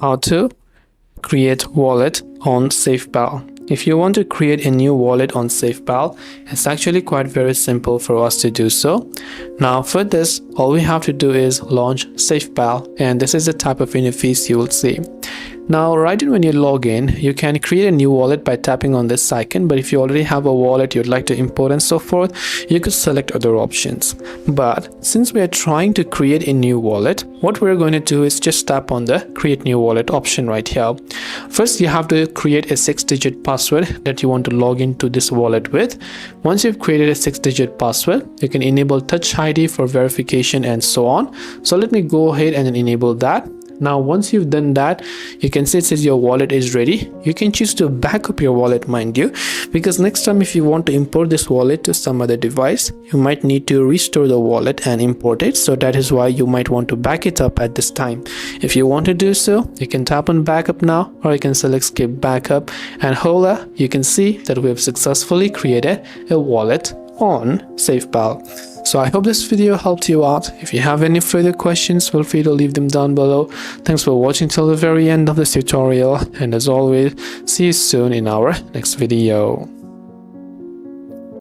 how to create wallet on SafePal. If you want to create a new wallet on SafePal, it's actually quite very simple for us to do so. Now for this, all we have to do is launch SafePal, and this is the type of interface you will see. Now right when you log in, you can create a new wallet by tapping on this icon, but if you already have a wallet you'd like to import and so forth, you could select other options. But since we are trying to create a new wallet, what we're going to do is just tap on the create new wallet option right here. First, you have to create a 6-digit password that you want to log into this wallet with. Once you've created a 6-digit password, you can enable Touch ID for verification and so on. So let me go ahead and enable that. Now once you've done that, you can see it says your wallet is ready. You can choose to back up your wallet, mind you, because next time if you want to import this wallet to some other device, you might need to restore the wallet and import it. So that is why you might want to back it up at this time. If you want to do so, you can tap on backup now, or you can select skip backup, and voila, you can see that we have successfully created a wallet on SafePal. So I hope this video helped you out. If you have any further questions, feel free to leave them down below. Thanks for watching till the very end of this tutorial, and as always, see you soon in our next video.